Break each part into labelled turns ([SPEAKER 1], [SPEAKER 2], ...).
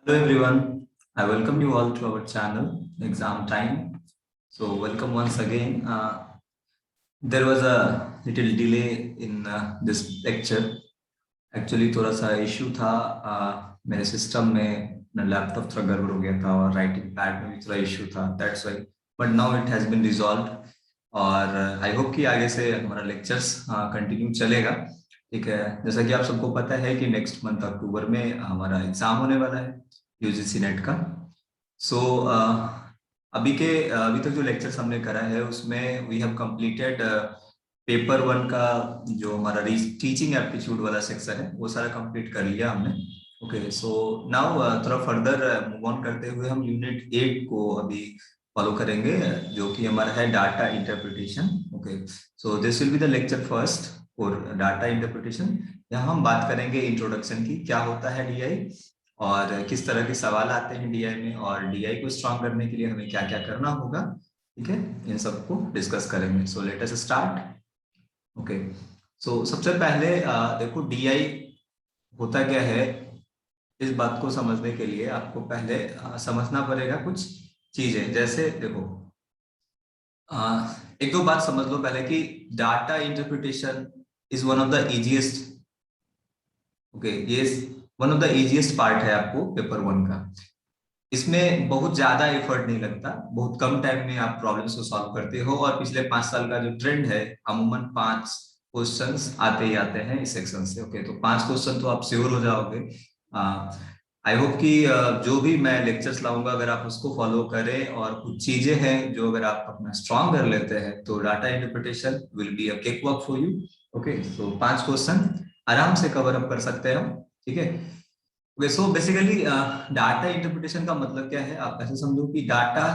[SPEAKER 1] Hello everyone, I welcome you all to our channel Exam Time. So welcome once again. There was a little delay in this lecture. Actually थोड़ा सा issue था मेरे system में laptop थोड़ा गड़बड़ हो गया था और राइटिंग पैड में भी थोड़ा इशू था that's why but now it has been resolved और आई होप कि आगे से हमारा लेक्चर्स कंटिन्यू चलेगा। ठीक है, जैसा कि आप सबको पता है कि नेक्स्ट मंथ अक्टूबर में हमारा एग्जाम होने वाला है यूजीसी नेट का। सो अभी तक जो लेक्चर्स हमने करा है उसमें we have completed paper one का जो हमारा टीचिंग एप्टीट्यूड वाला सेक्शन है वो सारा कंप्लीट कर लिया हमने। ओके, सो नाउ थोड़ा फर्दर मूव ऑन करते हुए हम यूनिट 8 को अभी फॉलो करेंगे जो कि हमारा है data interpretation. Okay, so this will be the lecture first for data interpretation. यहाँ हम बात करेंगे इंट्रोडक्शन की, क्या होता है डीआई और किस तरह के सवाल आते हैं डीआई में और डीआई को स्ट्रॉन्ग करने के लिए हमें क्या क्या करना होगा। ठीक है, इन सबको डिस्कस करेंगे। So let us start. Okay, so सबसे पहले देखो डीआई होता क्या है। इस बात को समझने के लिए आपको पहले समझना पड़ेगा कुछ चीजें। जैसे देखो एक दो बात समझ लो पहले कि data interpretation is one of the easiest. Okay, ये one of the easiest part है आपको पेपर वन का। इसमें बहुत ज्यादा एफर्ट नहीं लगता, बहुत कम टाइम में आप प्रॉब्लम्स को सॉल्व करते हो और पिछले 5 साल का जो ट्रेंड है अमूमन 5 क्वेश्चंस आते ही आते हैं इस सेक्शन से। ओके, तो 5 क्वेश्चन तो आप श्योर हो जाओगे। आई होप कि जो भी मैं लेक्चर्स लाऊंगा अगर आप उसको फॉलो करें और कुछ चीजें हैं जो अगर आप अपना स्ट्रॉन्ग कर लेते हैं तो data interpretation will be a cake walk for you. Okay, so 5 question आराम से कवर अप कर सकते हैं हम। ठीक है, okay, so basically data interpretation का मतलब क्या है आप ऐसे समझो कि डाटा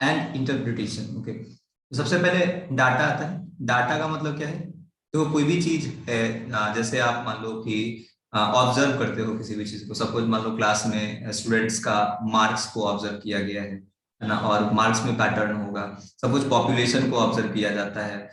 [SPEAKER 1] एंड इंटरप्रिटेशन। ओके, तो सबसे पहले डाटा आता है। डाटा का मतलब क्या है? तो कोई भी चीज है जैसे आप मान लो कि ऑब्जर्व करते हो किसी भी चीज को। सपोज मान लो क्लास में स्टूडेंट्स का मार्क्स को ऑब्जर्व किया गया है ना, और मार्क्स में पैटर्न होगा। सपोज पॉपुलेशन को ऑब्जर्व किया जाता है।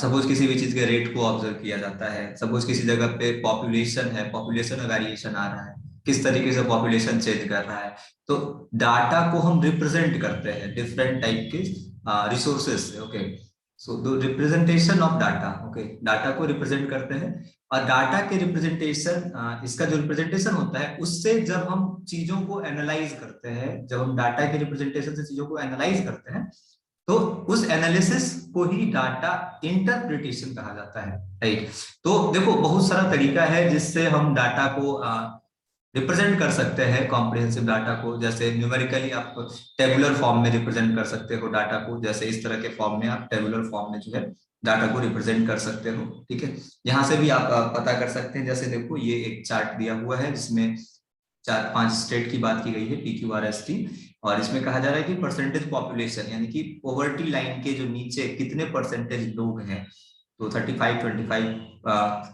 [SPEAKER 1] सपोज किसी भी चीज के रेट को ऑब्जर्व किया जाता है। सपोज किसी जगह पे पॉपुलेशन है, पॉपुलेशन में वेरिएशन आ रहा है, किस तरीके से पॉपुलेशन चेंज कर रहा है। तो डाटा को हम रिप्रेजेंट करते हैं डिफरेंट टाइप के रिसोर्सेज से। Okay, so the representation of data. Okay, data को रिप्रेजेंट करते हैं और डाटा के रिप्रेजेंटेशन इसका जो रिप्रेजेंटेशन होता है उससे जब हम चीजों को एनालाइज करते हैं, जब हम डाटा के रिप्रेजेंटेशन से चीजों को एनालाइज करते हैं तो उस एनालिसिस को ही डाटा इंटरप्रिटेशन कहा जाता है। राइट, तो देखो बहुत सारा तरीका है जिससे हम डाटा को रिप्रेजेंट कर सकते हैं कॉम्प्रिहेंसिव डाटा को। जैसे न्यूमेरिकली आप टेबुलर फॉर्म में रिप्रेजेंट कर सकते हो डाटा को, जैसे इस तरह के फॉर्म में आप टेबुलर फॉर्म में जो है डाटा को रिप्रेजेंट कर सकते हो। ठीक है, यहाँ से भी आप पता कर सकते हैं। जैसे देखो ये एक चार्ट दिया हुआ है जिसमें 4-5 स्टेट की बात की गई है PQRST, और इसमें कहा जा रहा है कि परसेंटेज पॉपुलेशन यानी कि पॉवर्टी लाइन के जो नीचे कितने परसेंटेज लोग हैं। तो 35, 25,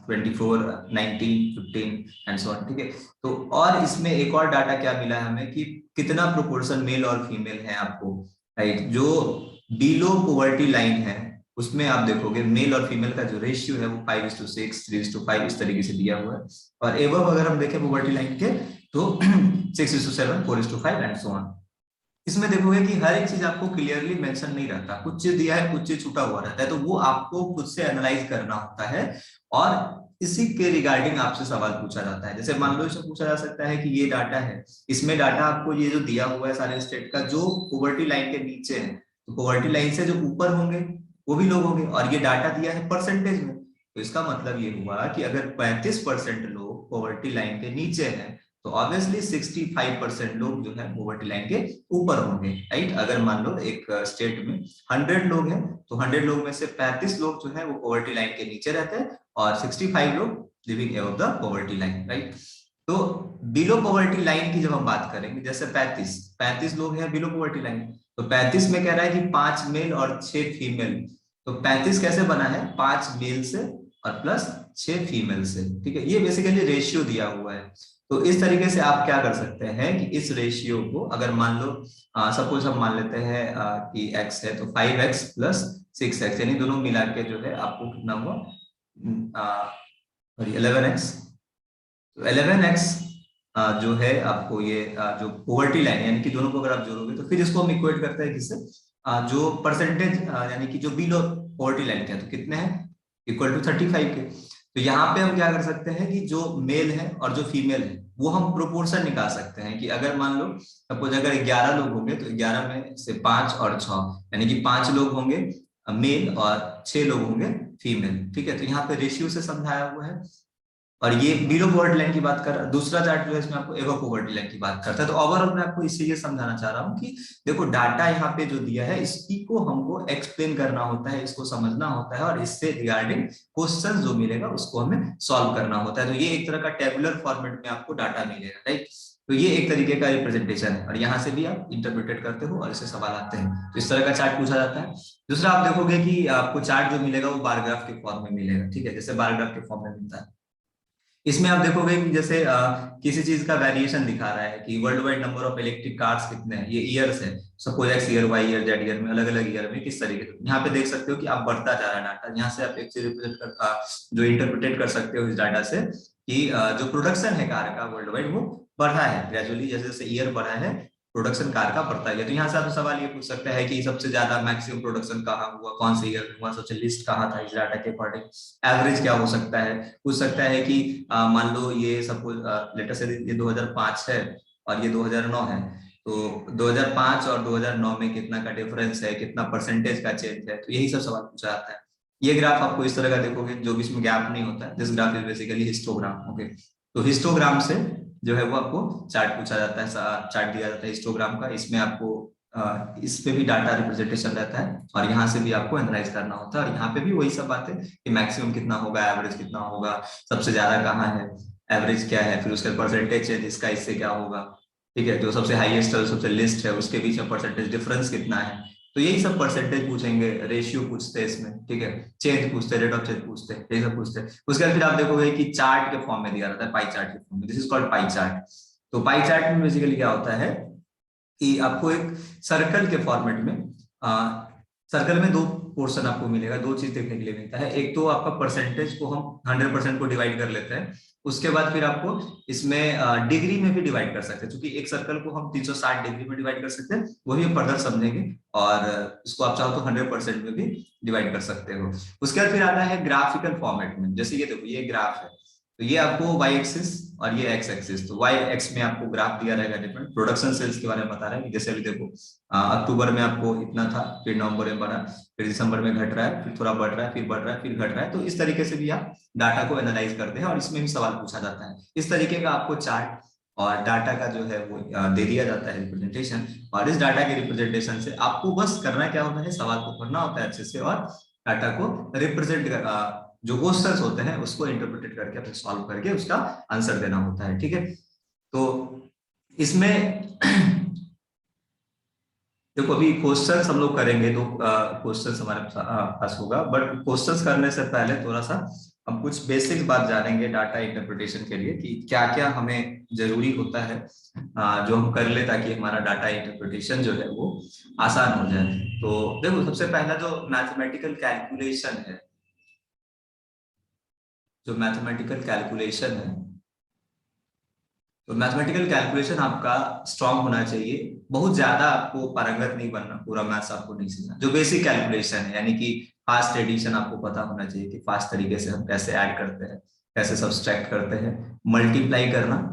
[SPEAKER 1] 24, 19, 15 एंड सो ऑन। ठीक है, तो और इसमें एक और डाटा क्या मिला है हमें कि कितना प्रोपोर्शन मेल और फीमेल है आपको। राइट, जो बिलो पॉवर्टी लाइन है उसमें आप देखोगे मेल और फीमेल का जो रेशियो है वो 5:6, 3:5 इस तरीके से दिया हुआ है। और एवं अगर हम देखें पॉवर्टी लाइन के तो 6:7, 4:5 एंड सो ऑन। इसमें देखोगे कि हर एक चीज आपको क्लियरली मेंशन नहीं रहता, कुछ चीज दिया है कुछ चीज छूटा हुआ रहता है, तो वो आपको खुद से एनालाइज करना होता है और इसी के रिगार्डिंग आपसे सवाल पूछा जाता है। जैसे मान लो इसे पूछा जा सकता है कि ये डाटा है, इसमें डाटा आपको ये जो दिया हुआ है सारे स्टेट का जो पॉवर्टी लाइन के नीचे है, तो पॉवर्टी लाइन से जो ऊपर होंगे वो भी लोग होंगे, और ये डाटा दिया है परसेंटेज में। तो इसका मतलब ये हुआ कि अगर 35% लोग पॉवर्टी लाइन के नीचे हैं तो ऑब्वियसली 65% लोग जो है पॉवर्टी लाइन के ऊपर होंगे। राइट, अगर मान लो एक स्टेट में 100 लोग हैं तो 100 लोग में से 35 लोग जो है वो पॉवर्टी लाइन के नीचे रहते हैं और 65 लोग living above the poverty line. Right, तो बिलो पॉवर्टी लाइन की जब हम बात करेंगे, जैसे 35 लोग हैं बिलो पॉवर्टी लाइन, तो 35 में कह रहा है कि 5 मेल और 6 फीमेल। तो 35 कैसे बना है? 5 मेल से और प्लस 6 फीमेल से। ठीक है, ये बेसिकली रेशियो दिया हुआ है। तो इस तरीके से आप क्या कर सकते हैं कि इस रेशियो को अगर मान लो सपोज हम मान लेते हैं कि x है तो 5x प्लस 6x यानी दोनों मिला के जो है आपको कितना हुआ 11x। तो 11x जो है आपको ये जो पॉवर्टी लाइन यानी कि दोनों को अगर आप जोड़ोगे तो फिर इसको हम इक्वेट करते हैं किससे, जो परसेंटेज यानी कि जो बिलो पॉवर्टी लाइन के हैं तो कितने हैं, इक्वल टू 35 के। तो यहाँ पे हम क्या कर सकते हैं कि जो मेल है और जो फीमेल है वो हम प्रोपोर्शन निकाल सकते हैं कि अगर मान लो सपोज अगर 11 लोग होंगे तो 11 में से 5 और 6 यानी कि 5 लोग होंगे मेल और 6 लोग होंगे फीमेल। ठीक है, तो यहाँ पे रेशियो से समझाया हुआ है। और ये बिलो पॉवर्टी लाइन की बात कर रहा है, दूसरा चार्ट जो है इसमें आपको एबव पॉवर्टी लाइन की बात करता है। तो ओवरऑल मैं आपको इससे ये समझाना चाह रहा हूँ कि देखो डाटा यहाँ पे जो दिया है इसी को हमको एक्सप्लेन करना होता है, इसको समझना होता है और इससे रिगार्डिंग क्वेश्चन जो मिलेगा उसको हमें सॉल्व करना होता है। तो ये एक तरह का टेबुलर फॉर्मेट में आपको डाटा मिलेगा, राइट। तो ये एक तरीके का रिप्रेजेंटेशन है और यहाँ से भी आप इंटरप्रेटेड करते हो और इससे सवाल आते हैं, तो इस तरह का चार्ट पूछा जाता है। दूसरा आप देखोगे कि आपको चार्ट जो मिलेगा वो बार ग्राफ के फॉर्म में मिलेगा। ठीक है, जैसे बार ग्राफ के फॉर्म में मिलता है। इसमें आप देखोगे कि जैसे किसी चीज का वेरिएशन दिखा रहा है कि world wide number of electric cars कितने हैं, ये ईयर्स है, suppose X year, Y year, Z year में, अलग अलग ईयर में किस तरीके से। यहाँ पे देख सकते हो कि आप बढ़ता जा रहा है डाटा। यहाँ से आप एक चीज रिप्रेजेंट कर जो इंटरप्रिटेट कर सकते हो इस डाटा से कि जो प्रोडक्शन है कार का वर्ल्ड वाइड वो बढ़ा है ग्रेजुअली, जैसे जैसे ईयर बढ़ा है प्रोडक्शन कार का बढ़ता है। तो यहाँ से आप सवाल ये पूछ सकते हैं कि सबसे ज्यादा मैक्सिमम प्रोडक्शन कहाँ हुआ, कौन से ईयर में हुआ, सबसे लिस्ट कहाँ था इस डाटा के अकॉर्डिंग, एवरेज क्या हो सकता है। पूछ सकता है कि मान लो ये सपोज लेटेस्ट ये 2005 है और ये 2009 है, तो 2005 और 2009 में कितना का डिफरेंस है, कितना परसेंटेज का चेंज है। तो यही सब सवाल पूछा जाता है। ये ग्राफ आपको इस तरह का देखोगे जो भी इसमें गैप नहीं होता है। This graph is basically histogram. Okay, तो हिस्टोग्राम से जो है वो आपको चार्ट पूछा जाता है, चार्ट दिया जाता है हिस्टोग्राम का। इसमें आपको इस पे भी डाटा रिप्रेजेंटेशन रहता है और यहाँ से भी आपको एनालाइज करना होता है। और यहाँ पे भी वही सब बातें कि मैक्सिमम कितना होगा, एवरेज कितना होगा, सबसे ज्यादा कहाँ है, एवरेज क्या है, फिर उसका परसेंटेज है जिसका इससे क्या होगा। ठीक है, जो सबसे हाईएस्ट है सबसे लिस्ट है उसके बीच में परसेंटेज डिफरेंस कितना है। तो यही सब परसेंटेज पूछेंगे, रेशियो पूछते हैं इसमें। ठीक है, चेंज पूछते हैं, रेट ऑफ चेंज पूछते हैं, यही सब पूछते हैं। उसके बाद फिर आप देखोगे कि चार्ट के फॉर्म में दिया रहता है, पाई चार्ट के फॉर्म में। This is called pie chart. तो पाई चार्ट में बेसिकली क्या होता है कि आपको एक सर्कल के फॉर्मेट में सर्कल में दो पोर्शन आपको मिलेगा, दो चीज देखने के लिए मिलता है। एक तो आपका परसेंटेज को हम 100% को डिवाइड कर लेते हैं, उसके बाद फिर आपको इसमें डिग्री में भी डिवाइड कर सकते हैं, क्योंकि एक सर्कल को हम 360 डिग्री में डिवाइड कर सकते हैं, वही हम फर्दर समझेंगे। और इसको आप चाहो तो 100% में भी डिवाइड कर सकते हो। उसके बाद फिर आता है ग्राफिकल फॉर्मेट में। जैसे ये देखो ये ग्राफ है, तो ये आपको वाई एक्सिस और ये एक्स एक्सिस। तो वाई एक्स में आपको ग्राफ दिया रहेगा डिफरेंट प्रोडक्शन सेल्स के बारे में बता रहा है कि जैसे अभी देखो अक्टूबर में आपको इतना था, फिर नवंबर में बढ़ा, फिर दिसंबर में घट रहा है, फिर थोड़ा बढ़ रहा है, फिर बढ़ रहा है, फिर घट रहा है। तो इस तरीके से भी आप डाटा को एनालाइज करते हैं और इसमें भी सवाल पूछा जाता है। इस तरीके का आपको चार्ट और डाटा का जो है वो दे दिया जाता है रिप्रेजेंटेशन। और इस डाटा के रिप्रेजेंटेशन से आपको बस करना क्या होता है, सवाल को पढ़ना होता है अच्छे से और डाटा को रिप्रेजेंट जो क्वेश्चंस होते हैं उसको इंटरप्रेट करके फिर सॉल्व करके उसका आंसर देना होता है। ठीक है, तो इसमें देखो अभी क्वेश्चंस हम लोग करेंगे, तो क्वेश्चंस हमारे पास होगा, बट क्वेश्चंस करने से पहले थोड़ा सा हम कुछ बेसिक बात जानेंगे डाटा इंटरप्रिटेशन के लिए कि क्या क्या हमें जरूरी होता है जो हम कर ले ताकि हमारा डाटा इंटरप्रिटेशन जो है वो आसान हो जाए। तो देखो सबसे पहला जो मैथमेटिकल कैलकुलेशन है, जो मैथमेटिकल कैलकुलेशन है, तो मैथमेटिकल कैलकुलेशन आपका स्ट्रांग होना चाहिए। बहुत ज्यादा आपको पारंगत नहीं बनना, पूरा मैथ्स आपको नहीं सीखना। जो बेसिक कैलकुलेशन है यानी कि फास्ट एडिशन आपको पता होना चाहिए कि फास्ट तरीके से हम कैसे ऐड करते हैं, कैसे सब्सट्रैक्ट करते हैं, मल्टीप्लाई करना।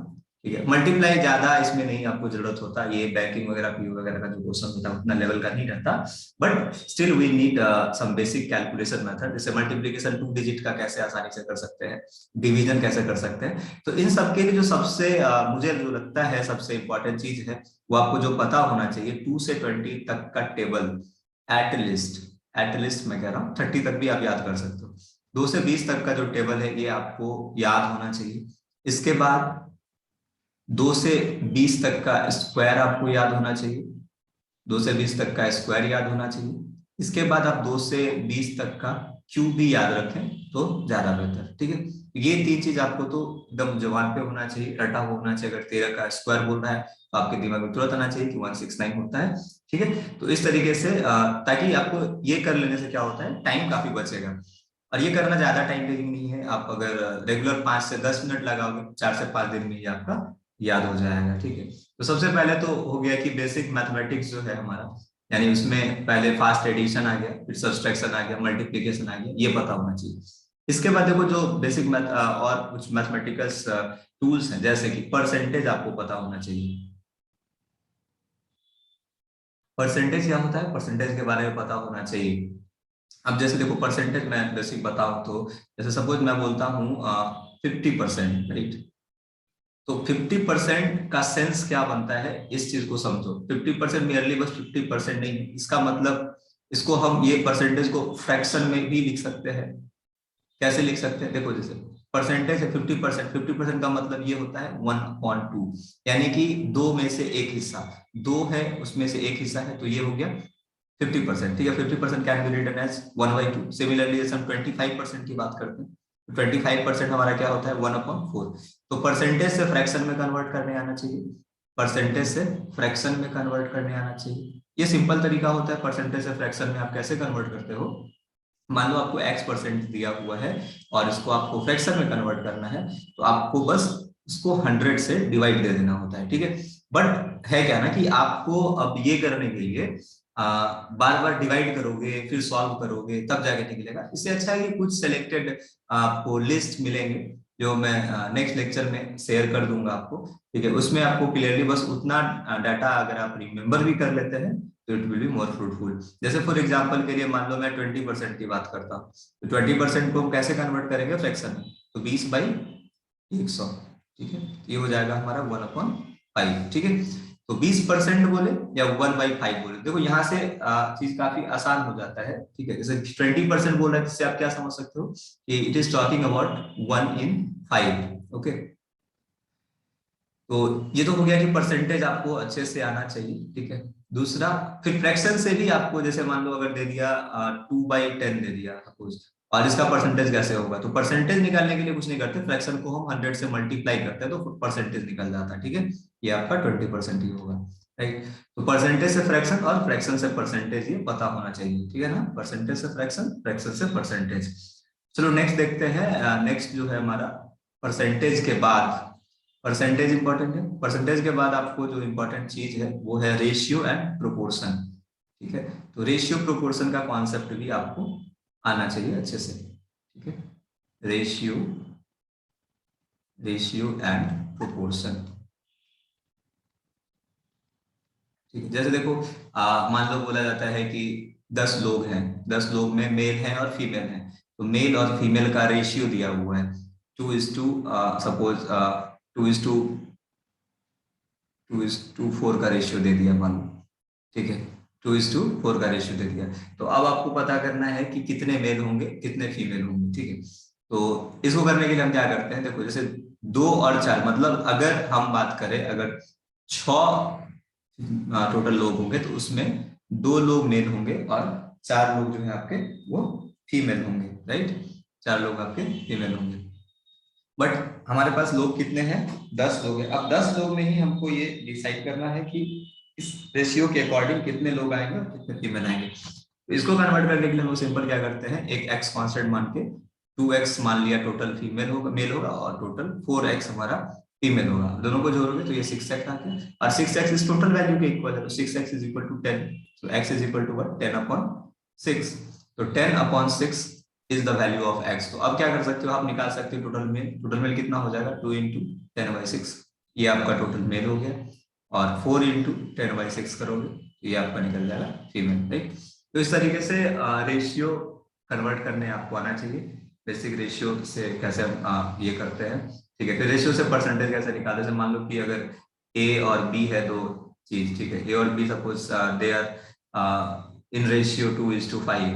[SPEAKER 1] ठीक है, मल्टीप्लाई ज्यादा इसमें नहीं आपको जरूरत होता, ये बैंकिंग वगैरह पी वगैरह का जो क्वेश्चन होता है उतना लेवल का नहीं रहता। But still we need some basic calculation method, जैसे मल्टीप्लीकेशन 2 डिजिट का कैसे आसानी से कर सकते हैं, डिवीजन कैसे कर सकते हैं। तो इन सब के लिए जो सबसे मुझे जो लगता है सबसे इंपॉर्टेंट चीज है वो आपको जो पता होना चाहिए 2 से 20 तक का टेबल। एटलिस्ट मैं कह रहा हूँ 30 तक भी आप याद कर सकते हो। 2 से 20 तक का जो टेबल है ये आपको याद होना चाहिए। इसके बाद 2 से 20 तक का स्क्वायर आपको याद होना चाहिए, 2 से 20 तक का स्क्वायर याद होना चाहिए। इसके बाद आप 2 से 20 तक का क्यूब भी याद रखें तो ज्यादा बेहतर। ठीक है, ये तीन चीज आपको तो एकदम जबान पे होना चाहिए, रटा होना चाहिए। अगर 13 का स्क्वायर बोल रहा है तो आपके दिमाग में तुरंत आना चाहिए कि 169 होता है। ठीक है, तो इस तरीके से ताकि आपको ये कर लेने से क्या होता है, टाइम काफी बचेगा। और ये करना ज्यादा टाइम टेकिंग नहीं है। आप अगर रेगुलर 5 से 10 मिनट लगाओगे 4 से 5 दिन में ही आपका याद हो जाएगा। ठीक है, तो सबसे पहले तो हो गया कि बेसिक मैथमेटिक्स जो है हमारा, यानी उसमें पहले फास्ट एडिशन आ गया, फिर सब्सट्रैक्शन आ गया, मल्टीप्लिकेशन आ गया, ये पता होना चाहिए। इसके बाद देखो जो बेसिक मैथ और कुछ मैथमेटिकल टूल्स हैं, जैसे कि परसेंटेज आपको पता होना चाहिए। परसेंटेज क्या होता है, परसेंटेज के बारे में पता होना चाहिए। अब जैसे देखो परसेंटेज मैं बेसिक बताऊं तो, जैसे सपोज मैं बोलता हूँ 50%, राइट। तो 50% का सेंस क्या बनता है, इस चीज को समझो। 50% मेयरली बस 50% नहीं है, इसका मतलब इसको हम ये परसेंटेज को फ्रैक्शन में भी लिख सकते हैं। कैसे लिख सकते हैं, देखो जैसे परसेंटेज है 50%, 50% का मतलब ये होता है 1/2, यानी कि दो में से एक हिस्सा, दो है उसमें से एक हिस्सा है, तो ये हो गया 50%। ठीक है, 50% can be written as 1/2। Similarly जैसे हम 25% की बात करते हैं, 25% हमारा क्या होता है 1/4। तो परसेंटेज से फ्रैक्शन में कन्वर्ट करने आना चाहिए, परसेंटेज से फ्रैक्शन में कन्वर्ट करने आना चाहिए। ये सिंपल तरीका होता है परसेंटेज से फ्रैक्शन में। आप कैसे कन्वर्ट करते हो, मान लो आपको x% दिया हुआ है और इसको आपको फ्रैक्शन में कन्वर्ट करना है, तो आपको बस इसको 100 से डिवाइड दे देना होता है। ठीक है, बट है क्या ना कि आपको अब ये करने के लिए बार बार डिवाइड करोगे फिर सॉल्व करोगे तब जाके निकलेगा। इससे अच्छा है कि कुछ सिलेक्टेड आपको लिस्ट मिलेंगे, जो मैं नेक्स्ट लेक्चर में शेयर कर दूंगा आपको। ठीक है, उसमें आपको क्लियरली बस उतना डाटा अगर आप रिमेम्बर भी कर लेते हैं तो it will be more fruitful. जैसे फॉर एग्जांपल के लिए मान लो मैं 20% की बात करता हूँ, तो 20% को हम कैसे कन्वर्ट करेंगे फ्रैक्शन में, तो 20/100। ठीक है, ये हो जाएगा हमारा 1/5। ठीक है, तो 20% बोले या 1/5 बोले, देखो यहाँ से चीज काफी आसान हो जाता है। ठीक है, जैसे 20% बोल रहे हैं, इससे आप क्या समझ सकते हो कि it is talking about 1/5। Okay, तो ये तो हो गया कि परसेंटेज आपको अच्छे से आना चाहिए। ठीक है, दूसरा फिर फ्रैक्शन से भी आपको, जैसे मान लो अगर दे दिया 2/10 दे दिया सपोज, और इसका परसेंटेज कैसे होगा, तो परसेंटेज निकालने के लिए कुछ नहीं करते, फ्रैक्शन को हम 100 से मल्टीप्लाई करते हैं तो परसेंटेज निकल जाता है। ठीक है, ये आपका 20% ही होगा, राइट। तो परसेंटेज से फ्रैक्शन और फ्रैक्शन से परसेंटेज ये पता होना चाहिए। ठीक है ना, परसेंटेज से फ्रैक्शन, फ्रैक्शन से परसेंटेज। चलो नेक्स्ट देखते हैं। नेक्स्ट जो है हमारा परसेंटेज के बाद, परसेंटेज इंपॉर्टेंट है, परसेंटेज के बाद आपको जो इंपॉर्टेंट चीज है वो है रेशियो एंड प्रोपोर्शन। ठीक है, तो रेशियो प्रोपोर्शन का कॉन्सेप्ट भी आपको आना चाहिए अच्छे से। ठीक है, रेशियो, रेशियो एंड प्रोपोर्शन। ठीक है, जैसे देखो मान लो बोला जाता है कि 10 लोग हैं, 10 लोग में मेल हैं और फीमेल हैं, तो मेल और फीमेल का रेशियो दिया हुआ है 2:, सपोज 2:, 2:4 का रेशियो दे दिया मान लो। ठीक है, 2:4 का रेशियो दे दिया, तो अब आपको पता करना है कि कितने मेल होंगे कितने फीमेल होंगे। ठीक है, तो इसको करने के लिए हम क्या करते हैं, देखो जैसे 2 और 4, मतलब अगर हम बात करें, अगर 6 टोटल लोग होंगे तो उसमें 2 लोग मेल होंगे और 4 लोग जो है आपके वो फीमेल होंगे, राइट। 4 लोग आपके फीमेल होंगे, बट हमारे पास लोग कितने हैं, 10 लोग हैं। अब 10 लोग में ही हमको ये डिसाइड करना है कि इस रेशियो के अकॉर्डिंग कितने लोग आएंगे और कितने फीमेल आएंगे। तो इसको कन्वर्ट करने के लिए हम सिंपल क्या करते हैं, एक x कांस्टेंट मान के 2x मान लिया टोटल फीमेल होगा, मेल होगा, और टोटल 4x हमारा फीमेल होगा। दोनों को जोड़ोगे तो ये 6x आ गया, और 6x इस टोटल वैल्यू के इक्वल है, तो 6x इज इक्वल टू 10। तो x is equal to what, 10/6। तो 10/6 is the value of x। तो अब क्या कर सकते हो, आप निकाल सकते हो टोटल मेल कितना हो जाएगा, 2 × 10/6, ये आपका टोटल मेल हो गया, और 4 × 10/6 करोगे तो ये आपका निकल जाएगा फीमेल, राइट। तो इस तरीके से रेशियो कन्वर्ट करने आपको आना चाहिए, बेसिक रेशियो से कैसे हम ये करते हैं। ठीक है, फिर रेशियो से परसेंटेज कैसे निकालते हैं, मान लो कि अगर ए और बी है दो चीज, ठीक है, ए और B suppose they are in ratio 2:5।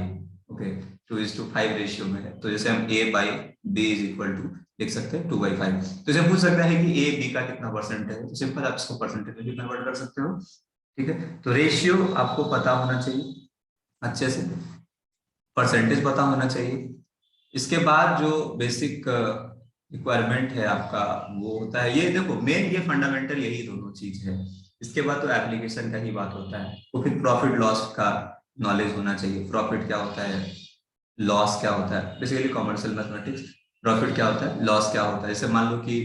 [SPEAKER 1] Okay, 2:5 ratio में है, तो जैसे हम a/b इज इक्वल टू लिख सकते हैं 2/5। तो इसे पूछ सकता है कि ए बी का कितना परसेंट है, तो सिंपल आप इसको परसेंटेज में भी कन्वर्ट कर सकते हो। ठीक है, तो रेशियो आपको पता होना चाहिए अच्छे से, परसेंटेज पता होना चाहिए। इसके बाद जो बेसिक रिक्वायरमेंट है आपका वो होता है, ये देखो मेन ये फंडामेंटल यही दोनों चीज है। इसके बाद तो एप्लीकेशन का ही बात होता है, तो फिर प्रॉफिट लॉस का नॉलेज होना चाहिए, प्रॉफिट क्या होता है, लॉस क्या होता है, बेसिकली कॉमर्शियल मैथमेटिक्स। प्रॉफिट क्या होता है, लॉस क्या होता है। जैसे मान लो कि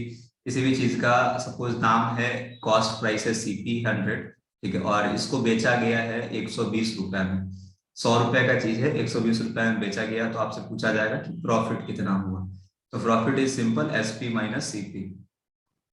[SPEAKER 1] किसी भी चीज का सपोज दाम है, कॉस्ट प्राइस है CP 100, ठीक है, और इसको बेचा गया है 120 रुपए में। 100 रुपए का चीज है, 120 रुपए में बेचा गया, तो आपसे पूछा जाएगा कि प्रॉफिट कितना हुआ। तो profit is simple, SP minus CP।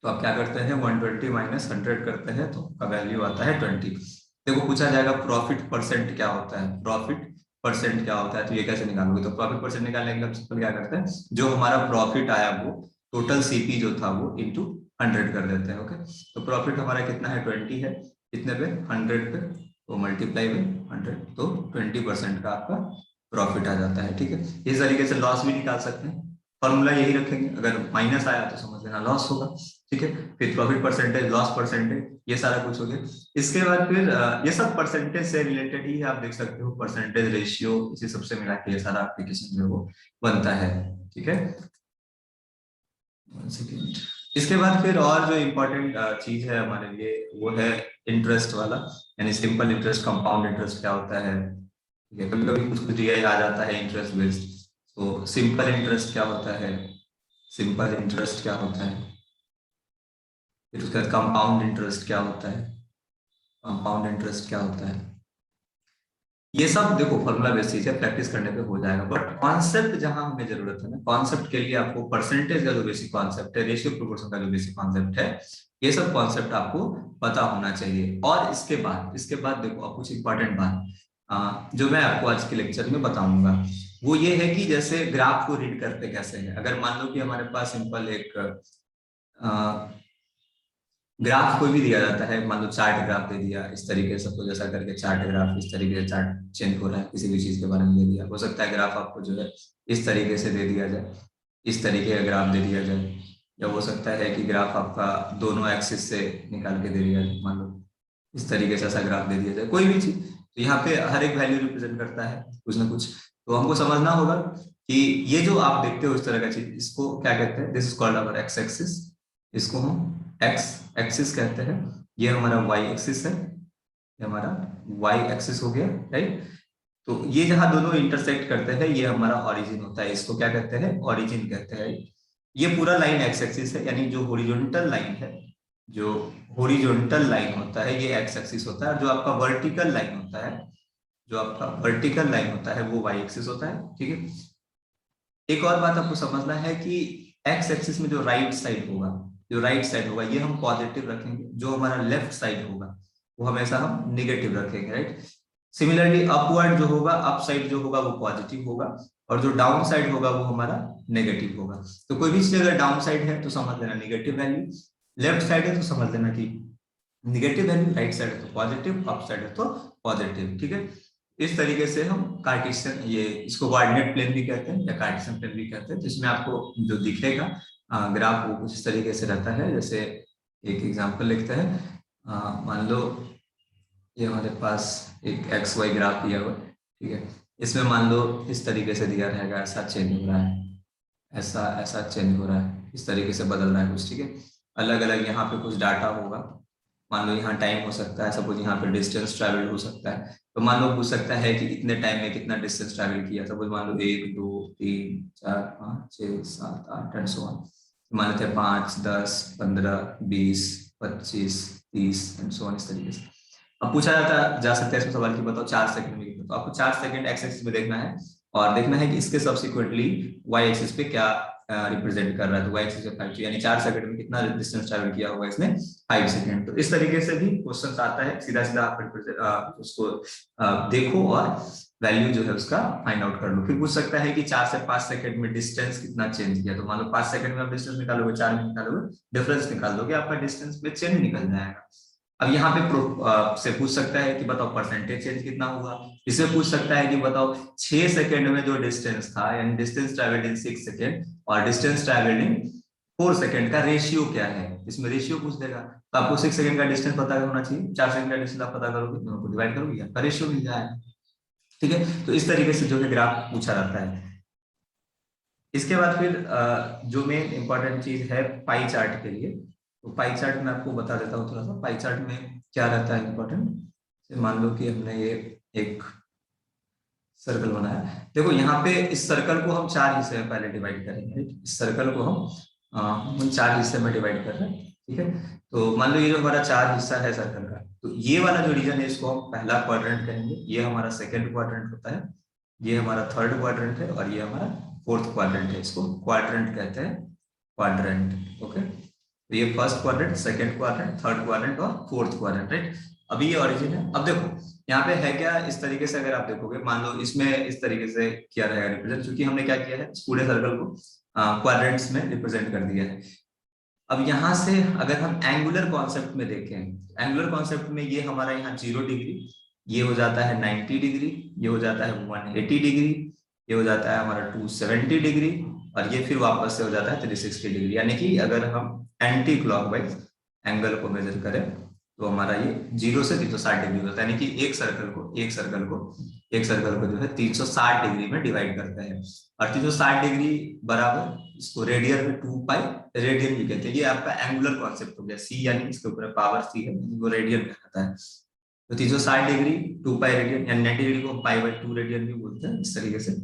[SPEAKER 1] तो आप क्या करते हैं, 120 माइनस 100 करते हैं, तो आपका वैल्यू आता है 20। देखो पूछा जाएगा प्रॉफिट परसेंट क्या होता है, प्रॉफिट परसेंट क्या होता है, तो ये कैसे निकालोगे। तो प्रॉफिट परसेंट निकालने के लिए हम सिंपल क्या करते हैं, जो हमारा प्रॉफिट आया वो टोटल CP जो था वो इंटू 100 कर देते हैं। ओके, तो प्रॉफिट हमारा कितना है, 20 है, कितने पे, 100 पे, तो मल्टीप्लाई बाई 100, तो 20% का आपका प्रॉफिट आ जाता है। ठीक है, इस तरीके से लॉस भी निकाल सकते हैं, फॉर्मूला यही रखेंगे, अगर माइनस आया तो समझ लेना लॉस होगा। ठीक है, फिर प्रॉफिट परसेंटेज, लॉस परसेंटेज, ये सारा कुछ हो गया। इसके बाद फिर ये सब परसेंटेज से रिलेटेड ही है, आप देख सकते हो परसेंटेज रेशियो, इसी सबसे मिला के ये सारा एप्लीकेशन जो है वो बनता है। ठीक है, 1 सेकेंड। इसके बाद फिर और जो इम्पोर्टेंट चीज है हमारे लिए वो है इंटरेस्ट वाला, यानी सिंपल इंटरेस्ट, कंपाउंड इंटरेस्ट क्या होता है। ठीक है, कभी कभी कुछ कुछ दिया आ जाता है इंटरेस्ट बेस्ड। तो सिंपल इंटरेस्ट क्या होता है, सिंपल इंटरेस्ट क्या होता है, फिर उसके बाद कंपाउंड इंटरेस्ट क्या होता है, कंपाउंड इंटरेस्ट क्या होता है। ये सब देखो फॉर्मूला बेस्ड चीज है, प्रैक्टिस करने पे हो जाएगा, बट कॉन्सेप्ट जहां हमें जरूरत है ना, कॉन्सेप्ट के लिए आपको परसेंटेज का जो बेसिक कॉन्सेप्ट है, रेशियो प्रोपोर्शन का जो बेसिक कॉन्सेप्ट है, ये सब कॉन्सेप्ट आपको पता होना चाहिए। और इसके बाद देखो अब कुछ इंपॉर्टेंट बात जो मैं आपको आज के लेक्चर में बताऊंगा, वो ये है कि जैसे ग्राफ को रीड करते कैसे है। अगर मान लो कि हमारे पास सिंपल एक ग्राफ कोई भी दिया जाता है, मान लो चार्ट ग्राफ दे दिया इस तरीके से, सबको जैसा करके चार्ट ग्राफ, इस तरीके से चार्ट चेंज हो रहा है, किसी भी चीज के बारे में दे दिया, हो सकता है ग्राफ आपको जो है इस तरीके से दे दिया जाए, इस तरीके का ग्राफ दे दिया जाए, या हो सकता है कि ग्राफ आपका दोनों एक्सिस से निकाल के दे दिया जाए, मान लो इस तरीके से ऐसा ग्राफ दे दिया जाए, कोई भी चीज। तो यहाँ पे हर एक वैल्यू रिप्रेजेंट करता है कुछ ना कुछ, तो हमको समझना होगा कि ये जो आप देखते हो इस तरह का चीज, इसको क्या कहते हैं, this is called our x axis, इसको हम एक्स एक्सिस कहते हैं। ये हमारा वाई एक्सिस है, ये हमारा वाई एक्सिस हो गया, राइट। तो ये जहां दोनों इंटरसेक्ट करते हैं ये हमारा ओरिजिन होता है, इसको क्या कहते हैं, ओरिजिन कहते हैं। ये पूरा लाइन एक्स एक्सिस है, यानी जो हॉरिजॉन्टल लाइन है, जो हॉरिजॉन्टल लाइन होता है ये एक्स एक्सिस होता है, जो आपका वर्टिकल लाइन होता है, जो आपका वर्टिकल लाइन होता है वो वाई एक्सिस होता है। ठीक है, एक और बात आपको समझना है कि एक्स एक्सिस में जो राइट साइड होगा, जो राइट साइड होगा ये हम पॉजिटिव रखेंगे, जो हमारा लेफ्ट साइड होगा वो हमेशा हम निगेटिव रखेंगे, राइट। सिमिलरली अपवर्ड जो होगा, अप साइड जो होगा वो पॉजिटिव होगा, और जो डाउन साइड होगा वो हमारा नेगेटिव होगा। तो कोई भी चीज अगर डाउन साइड है तो समझ लेना निगेटिव वैल्यू, लेफ्ट साइड है तो समझ लेना कि निगेटिव वैल्यू, राइट साइड है तो पॉजिटिव, अप साइड है तो पॉजिटिव। ठीक है, इस तरीके से हम कार्टेशियन, ये इसको कोऑर्डिनेट प्लेन भी कहते हैं या कार्टेशियन प्लेन भी कहते हैं। तो इसमें आपको जो दिखेगा ग्राफ वो कुछ इस तरीके से रहता है। जैसे एक एग्जांपल लिखते हैं, मान लो ये हमारे पास एक एक्स वाई ग्राफ दिया हुआ है, ठीक है, इसमें मान लो इस तरीके से दिया रहेगा, ऐसा चेंज हो रहा है, ऐसा ऐसा चेंज हो रहा है, इस तरीके से बदल रहा है कुछ, ठीक है, अलग अलग यहाँ पे कुछ डाटा होगा। मान लो यहाँ टाइम हो सकता है, सपोज यहाँ पे डिस्टेंस ट्रैवल हो सकता है, तो मान लो पूछ सकता है कि इतने टाइम में कितना डिस्टेंस ट्रैवल किया, सपोज मान लो 1 2 3 4 5 6 7 8 एंड सो ऑन, मान लेते हैं 5 10 15 20 25 30 एंड सो ऑन, इस तरीके से। अब पूछा जाता जा सकता है इसमें सवाल की बताओ 4 सेकंड में कितना, तो आपको 4 सेकंड एक्स एक्सिस में देखना है, और देखना है कि इसके सब्सिक्वेंटली वाई एक्सिस पे क्या रिप्रेजेंट कर रहा है। तो वाई एक्सिस पे 5, यानी 4 सेकंड में कितना डिस्टेंस ट्रैवल किया होगा इसने, 5 सेकंड। तो इस तरीके से भी क्वेश्चन आता है, सीधा सीधा आप उसको देखो और वैल्यू जो है उसका फाइंड आउट कर लो। फिर पूछ सकता है कि 4 से 5 सेकंड में डिस्टेंस कितना चेंज किया, तो मान लो 5 सेकंड में आप डिस्टेंस निकालोगे, 4 में निकालोगे, डिफरेंस निकाल दोगे, आपका डिस्टेंस में चेंज निकल जाएगा। अब यहाँ पे से पूछ सकता है कि बताओ परसेंटेज चेंज कितना हुआ, इसे पूछ सकता है कि बताओ 6 सेकंड में जो डिस्टेंस था, यानी डिस्टेंस ट्रैवल्ड इन 6 सेकंड और डिस्टेंस ट्रैवल्ड इन 4 सेकंड का रेशियो क्या है, इसमें रेशियो पूछ देगा। तो आपको 6 सेकंड का डिस्टेंस पता होना चाहिए, 4 सेकंड का डिस्टेंस आप पता करोगे, दोनों को डिवाइड करोगे, आपका रेशियो मिल जाएगा। ठीक है, तो इस तरीके से जो है ग्राफ पूछा जाता है। इसके बाद फिर जो मेन इंपॉर्टेंट चीज है पाई चार्ट के लिए, तो पाई चार्ट में आपको बता देता हूँ थोड़ा सा, पाई चार्ट में क्या रहता है इंपॉर्टेंट। मान लो कि हमने ये एक सर्कल बनाया, देखो यहाँ पे इस सर्कल को हम 4 हिस्से में पहले डिवाइड करेंगे, इस सर्कल को हम हम 4 हिस्से में डिवाइड कर रहे हैं, ठीक है। तो मान लो ये जो हमारा 4 हिस्सा है सर्कल का, तो ये वाला जो रीजन है इसको हम पहला क्वाड्रेंट कहेंगे, ये हमारा सेकंड क्वाड्रेंट होता है, ये हमारा थर्ड क्वाड्रेंट है, और ये हमारा फोर्थ क्वाड्रेंट है। इसको क्वाड्रेंट कहते हैं, क्वाड्रेंट। ओके, तो ये first quadrant, second quadrant, third quadrant और फोर्थ क्वाड्रेंट, राइट। अभी ये ओरिजिन है। अब देखो यहाँ पे है क्या, इस तरीके से अगर आप देखोगे, मान लो इसमें इस तरीके से किया रहेगा रिप्रेजेंट, क्योंकि हमने क्या किया है, इस पूरे सर्कल को क्वाड्रेंट्स में रिप्रेजेंट कर दिया है। अब यहाँ से अगर हम एंगुलर कॉन्सेप्ट में देखें, एंगुलर कॉन्सेप्ट में ये हमारा यहाँ 0 डिग्री, ये हो जाता है 90 डिग्री, ये हो जाता है 180 डिग्री, ये हो जाता है हमारा 270 डिग्री, और ये फिर वापस से हो जाता है 360 डिग्री। यानी कि अगर हम एंटी क्लॉकवाइज एंगल को मेजर करें तो हमारा ये 0 से 360 डिग्री होता है। यानी कि एक सर्कल को जो है 360 डिग्री में डिवाइड करता है। और 360 डिग्री बराबर इसको रेडियन में 2 पाई रेडियन भी कहते हैं। ये आपका एंगुलर कॉन्सेप्ट हो गया। सी यानी इसके ऊपर पावर सी है, वो रेडियन कहलाता है। तो 360 डिग्री 2 पाई रेडियन, यानी 90 डिग्री को हम पाई बाई 2 रेडियन भी बोलते हैं, इस तरीके से,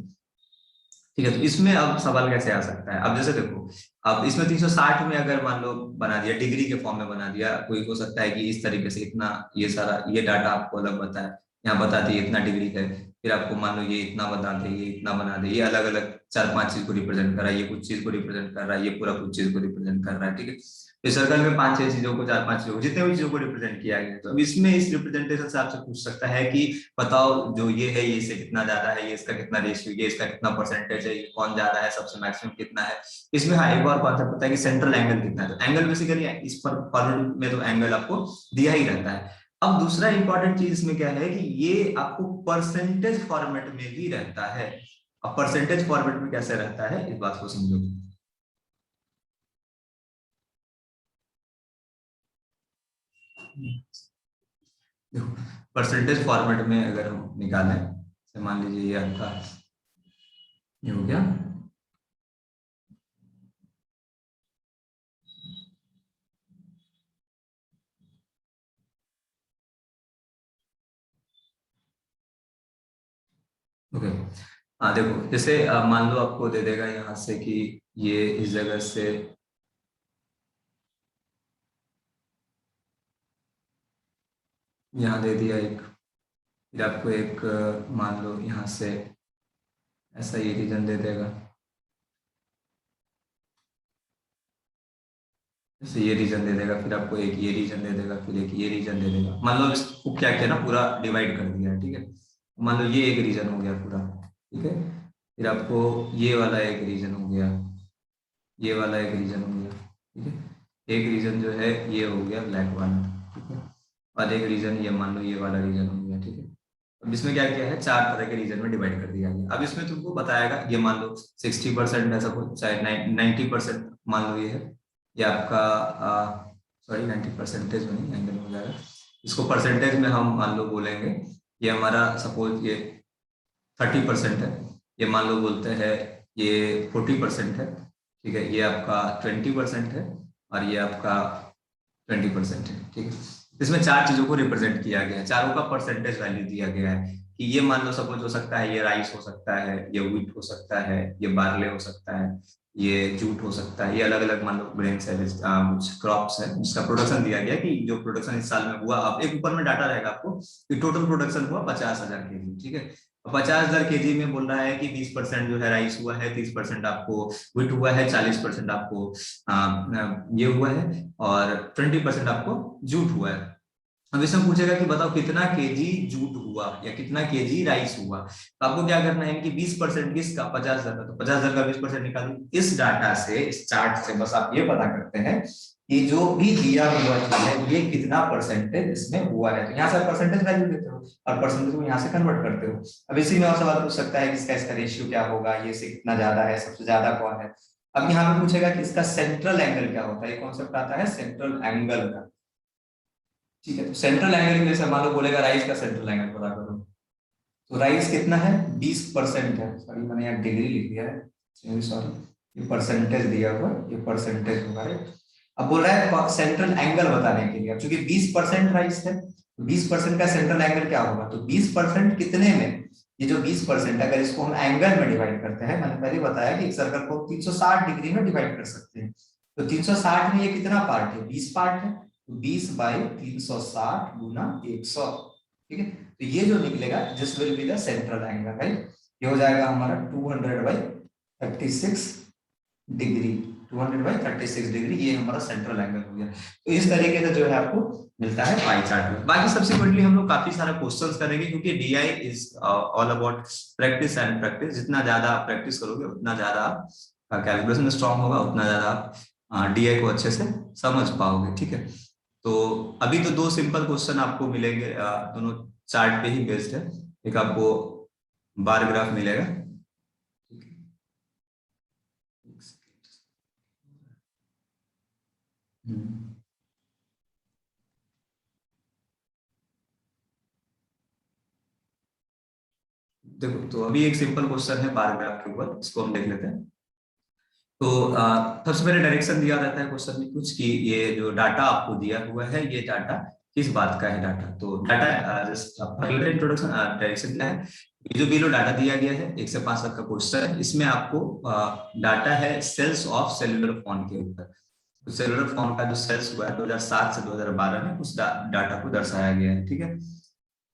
[SPEAKER 1] ठीक है। तो इसमें अब सवाल कैसे आ सकता है, अब जैसे देखो, अब इसमें 360 में अगर मान लो बना दिया, डिग्री के फॉर्म में बना दिया, कोई हो सकता है कि इस तरीके से इतना, ये सारा ये डाटा आपको अलग बताए, यहाँ बताते इतना डिग्री है, फिर आपको मान लो ये इतना बता दे, ये इतना बना दे, ये अलग अलग 4-5 चीज को रिप्रेजेंट कर रहा है, ये कुछ चीज को रिप्रेजेंट कर रहा है, ये पूरा कुछ चीज को रिप्रेजेंट कर रहा है, ठीक है। इस सर्कल में 5-6 चीजों को, 4-5 चीजों को, जितने भी चीजों को रिप्रेजेंट किया गया है। तो अब इसमें इस रिप्रेजेंटेशन से आपसे पूछ सकता है कि बताओ जो ये है, ये इससे कितना ज्यादा है, ये इसका कितना रेशियो, ये इसका कितना परसेंटेज है, ये कौन ज्यादा है, सबसे मैक्सिमम कितना है। इसमें हाँ एक और कॉन्सेप्ट होता है कि सेंट्रल एंगल कितना है। तो एंगल बेसिकली इस पर फॉर्मूले में तो एंगल आपको दिया ही रहता है। अब दूसरा इंपॉर्टेंट चीज इसमें क्या है कि ये आपको परसेंटेज फॉर्मेट में भी रहता है। अब परसेंटेज फॉर्मेट में कैसे रहता है, इस बात को समझो। देखो परसेंटेज फॉर्मेट में अगर हम निकालें, मान लीजिए ये आपका ये हो गया, ओके। हाँ देखो, जैसे मान लो आपको दे देगा यहाँ से कि ये इस जगह से यहाँ दे दिया एक, फिर आपको एक मान लो यहाँ से ऐसा ये रीजन दे देगा, जैसे ये रीजन दे देगा, फिर आपको एक ये रीजन दे देगा, फिर एक ये रीजन दे देगा। मान लो इसको क्या किया ना, पूरा डिवाइड कर दिया है, ठीक है। मान लो ये एक रीजन हो गया पूरा, ठीक है। फिर आपको ये वाला एक रीजन हो गया, ये वाला एक रीजन हो गया, ठीक है। एक रीजन जो है ये हो गया ब्लैक वाला, ठीक है। और एक रीजन ये मान लो ये वाला रीजन हो गया, ठीक है। अब इसमें क्या किया है, 4 तरह के रीजन में डिवाइड कर दिया गया। अब इसमें तुमको बताएगा, ये मान लो 60% ऐसा कुछ, चाहे 90% मान लो ये है, ये आपका सॉरी 90 परसेंटेज में नहीं, एंगल हो जाएगा। इसको परसेंटेज में हम मान लो बोलेंगे, ये हमारा सपोज ये 30% है, ये मान लो बोलते हैं ये 40% है, ठीक है। ये आपका 20% है, और ये आपका 20% है, ठीक है। इसमें 4 चीजों को रिप्रेजेंट किया गया है, चारों का परसेंटेज वैल्यू दिया गया है कि ये मान लो सपोज हो सकता है, ये राइस हो सकता है, ये व्हीट हो सकता है, ये बार्ले हो सकता है, ये जूट हो सकता है, ये अलग अलग मान लो ग्रेन्स है, कुछ क्रॉप्स है जिसका प्रोडक्शन दिया गया कि जो प्रोडक्शन इस साल में हुआ। अब एक ऊपर में डाटा रहेगा आपको कि टोटल प्रोडक्शन हुआ 50,000 केजी, ठीक है। 50,000 केजी में बोल रहा है कि 20% जो है राइस हुआ है, 30% आपको व्हीट हुआ है, 40% आपको ये हुआ है, और 20% आपको जूट हुआ है। अब इसमें पूछेगा कि बताओ कितना केजी जूट हुआ या कितना केजी राइस हुआ। तो आपको क्या करना है कि 20% किसका, 50,000 का, तो 50,000 का 20% निकालो। इस डाटा से, इस चार्ट से बस आप ये पता करते हैं कि जो भी दिया हुआ है ये कितना परसेंटेज इसमें हुआ है। तो यहाँ से परसेंटेज वैल्यू लेते हो और परसेंटेज को यहाँ से कन्वर्ट करते हो। अब इसी में और सवाल पूछ सकता है कि इसका रेशियो क्या होगा, ये से कितना ज्यादा है, सबसे ज्यादा कौन है। अब यहाँ पे पूछेगा कि इसका सेंट्रल एंगल क्या होता है, कॉन्सेप्ट आता है सेंट्रल एंगल का, ठीक है। तो सेंट्रल एंगल जैसे मान लो बोलेगा राइस का सेंट्रल एंगल पता करो, तो राइस कितना है, 20% है। सॉरी मैंने यहाँ डिग्री लिख दिया है, सॉरी, ये परसेंटेज दिया हुआ, ये परसेंटेज होगा, राइट। अब बोल रहा है सेंट्रल एंगल बताने के लिए, अब चूंकि 20% राइस है, 20% का सेंट्रल एंगल क्या होगा, तो 20% कितने में, ये जो 20% अगर इसको हम एंगल में डिवाइड करते हैं, मैंने पहले बताया कि एक सर्कल को 360 डिग्री में डिवाइड कर सकते हैं, तो 360 में ये कितना पार्ट है, 20 पार्ट है, तो 20/360 गुना 100, ठीक है। तो ये जो निकलेगा this will be the central angle, right. ये हो जाएगा हमारा 200/36 डिग्री, 200/36 डिग्री, ये हमारा सेंट्रल एंगल हो गया। तो इस तरीके से जो है आपको मिलता है पाई चार्ट में। बाकी सब्सिक्वेंटली हम लोग काफी सारा क्वेश्चंस करेंगे, क्योंकि DI is all about practice and practice. जितना ज्यादा आप प्रैक्टिस करोगे उतना ज्यादा आप कैलकुलेशन स्ट्रांग होगा, उतना ज्यादा आप डीआई को अच्छे से समझ पाओगे, ठीक है। तो अभी तो दो सिंपल क्वेश्चन आपको मिलेंगे, दोनों चार्ट पे ही बेस्ड है। एक आपको बार ग्राफ मिलेगा, देखो। तो अभी एक सिंपल क्वेश्चन है बार ग्राफ के ऊपर, इसको हम देख लेते हैं। तो सबसे पहले डायरेक्शन दिया रहता है क्वेश्चन में कुछ कि ये जो डाटा आपको दिया हुआ है, ये डाटा किस बात का है डाटा। तो डाटा जस्ट इंट्रोडक्शन, डायरेक्शन क्या है। ये जो बिलो डाटा दिया गया है 1 से 5 तक का क्वेश्चन है, इसमें आपको डाटा है सेल्स ऑफ सेलुलर फोन के ऊपर। तो सेलुलर फोन का जो सेल्स हुआ है 2007 से 2012 में, उस डाटा को दर्शाया गया है, ठीक है।